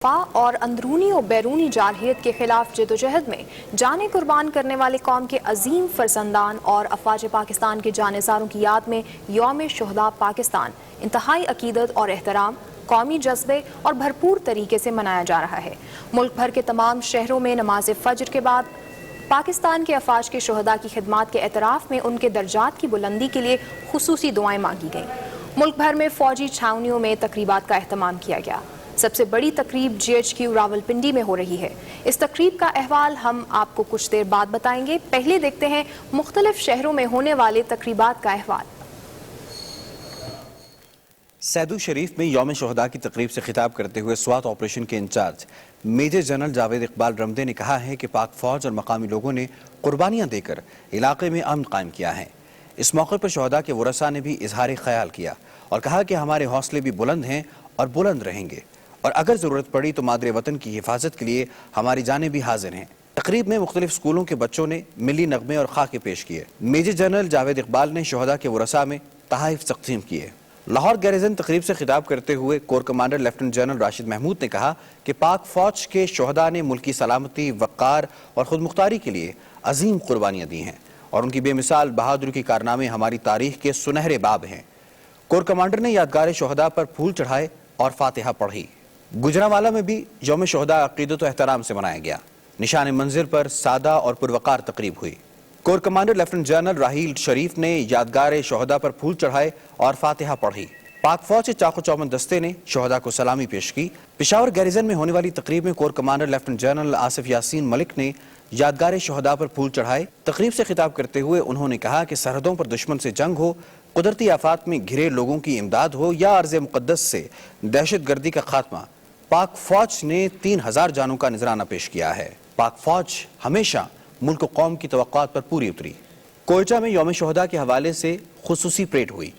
اور اندرونی و بیرونی جارحیت کے خلاف جدوجہد میں جانیں قربان کرنے والے قوم کے عظیم فرزندان اور افواج پاکستان کے جانثاروں کی یاد میں یوم شہداء پاکستان انتہائی عقیدت اور احترام، قومی جذبے اور بھرپور طریقے سے منایا جا رہا ہے۔ ملک بھر کے تمام شہروں میں نماز فجر کے بعد پاکستان کے افواج کے شہداء کی خدمات کے اعتراف میں ان کے درجات کی بلندی کے لیے خصوصی دعائیں مانگی گئیں۔ ملک بھر میں فوجی چھاؤنیوں میں تقریبات کا اہتمام کیا گیا۔ سب سے بڑی تقریب GHQ راولپنڈی میں ہو رہی ہے۔ اس تقریب کا احوال ہم آپ کو کچھ دیر بعد بتائیں گے۔ پہلے دیکھتے ہیں مختلف شہروں میں ہونے والے تقریبات کا احوال۔ سیدو شریف میں یوم شہداء کی تقریب سے خطاب کرتے ہوئے سوات آپریشن کے incharge major general Javed Iqbal Ramday نے کہا ہے کہ پاک فوج اور مقامی لوگوں نے قربانیاں دے کر علاقے میں امن قائم کیا ہے۔ اس موقع پر شہداء کے ورثاء نے بھی اظہار خیال کیا اور کہا کہ ہمارے حوصلے بھی بلند ہیں اور بلند رہیں گے، اور اگر ضرورت پڑی تو مادر وطن کی حفاظت کے لیے ہماری جانیں بھی حاضر ہیں۔ تقریب میں مختلف اسکولوں کے بچوں نے ملی نغمے اور خاکے پیش کیے۔ میجر جنرل جاوید اقبال نے شہداء کے ورثاء میں تحائف تقسیم کیے۔ لاہور گیریزن تقریب سے خطاب کرتے ہوئے corps commander lieutenant general Rashid Mahmood نے کہا کہ پاک فوج کے شہداء نے ملکی سلامتی، وقار اور خود مختاری کے لیے عظیم قربانیاں دی ہیں، اور ان کی بے مثال بہادری کے کارنامے ہماری تاریخ کے سنہرے باب ہیں۔ کور کمانڈر نے یادگار شہداء پر پھول چڑھائے اور فاتحہ پڑھی۔ گجرانوالہ میں بھی یوم شہداء عقیدت و احترام سے منایا گیا۔ نشان منزل پر سادہ اور پروقار تقریب ہوئی۔ Corps commander lieutenant general Raheel Sharif نے یادگار شہداء پر پھول چڑھائے اور فاتحہ پڑھی۔ پاک فوج کے چاق و چوبند دستے نے شہداء کو سلامی پیش کی۔ پشاور گیریزن میں ہونے والی تقریب میں corps commander lieutenant general Asif Yasin Malik نے یادگار شہداء پر پھول چڑھائے۔ تقریب سے خطاب کرتے ہوئے انہوں نے کہا کہ سرحدوں پر دشمن سے جنگ ہو، قدرتی آفات میں گھرے لوگوں کی امداد ہو یا ارض مقدس سے دہشت گردی کا خاتمہ، پاک فوج نے 3000 جانوں کا نذرانہ پیش کیا ہے۔ پاک فوج ہمیشہ ملک و قوم کی توقعات پر پوری اتری۔ کوئٹہ میں یوم شہداء کے حوالے سے خصوصی پریڈ ہوئی۔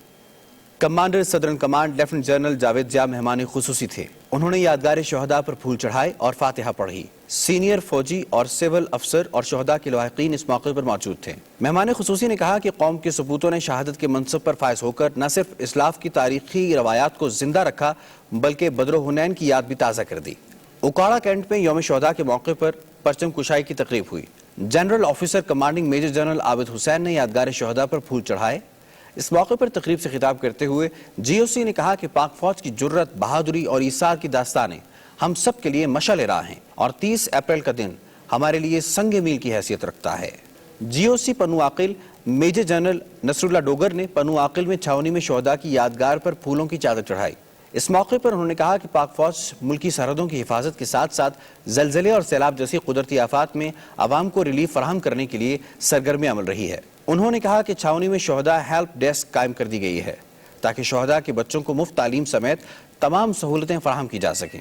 Commander southern command lieutenant general Javed جا مہمان خصوصی تھے۔ انہوں نے یادگار شہداء پر پھول چڑھائے اور فاتحہ پڑھی۔ سینئر فوجی اور سول افسر اور شہداء کے لواحقین اس موقع پر موجود تھے۔ مہمان خصوصی نے کہا کہ قوم کے سپوتوں نے شہادت کے منصب پر فائز ہو کر نہ صرف اسلاف کی تاریخی روایات کو زندہ رکھا بلکہ بدر و حنین کی یاد بھی تازہ کر دی۔ اکاڑا کینٹ میں یوم شہداء کے موقع پر پرچم کشائی کی تقریب ہوئی۔ General officer commanding major general Abid Hussain نے یادگار شہداء پر پھول چڑھائے۔ اس موقع پر تقریب سے خطاب کرتے ہوئے GOC نے کہا کہ پاک فوج کی جرت، بہادری اور ایثار کی داستانیں ہم سب کے لیے مشعل راہ ہیں، اور 30 اپریل کا دن ہمارے لیے سنگ میل کی حیثیت رکھتا ہے۔ GOC Pano Aqil major general نصر اللہ ڈوگر نے پنو عاقل میں چھاونی میں شہداء کی یادگار پر پھولوں کی چادر چڑھائی۔ اس موقع پر انہوں نے کہا کہ پاک فوج ملکی سرحدوں کی حفاظت کے ساتھ ساتھ زلزلے اور سیلاب جیسی قدرتی آفات میں عوام کو ریلیف فراہم کرنے کے لیے سرگرم عمل رہی ہے۔ انہوں نے کہا کہ چھاونی میں شہداء ہیلپ ڈیسک قائم کر دی گئی ہے تاکہ شہداء کے بچوں کو مفت تعلیم سمیت تمام سہولتیں فراہم کی جا سکیں۔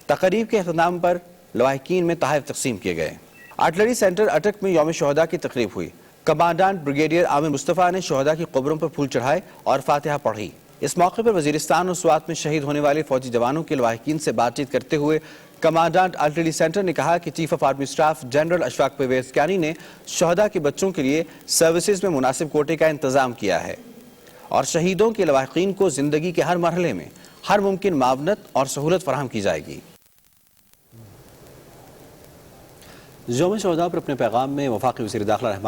تقریب کے اختتام پر لواحقین میں تحائف تقسیم کیے گئے۔ آرٹلری سینٹر اٹک میں یوم شہداء کی تقریب ہوئی۔ کمانڈنٹ بریگیڈیئر عامر مصطفیٰ نے شہداء کی قبروں پر پھول چڑھائے اور فاتحہ پڑھی۔ اس موقع پر وزیرستان اور سوات میں شہید ہونے والے فوجی جوانوں کے لواحقین سے بات چیت کرتے ہوئے کمانڈنٹ آرٹلری سینٹر نے کہا کہ chief of army staff general Ashfaq Pervez Kayani نے شہداء کے بچوں کے لیے سروسز میں مناسب کوٹے کا انتظام کیا ہے، اور شہیدوں کے لواحقین کو زندگی کے ہر مرحلے میں ہر ممکن معاونت اور سہولت فراہم کی جائے گی۔ یوم شہداء پر اپنے پیغام میں وفاقی وزیر داخلہ رحمان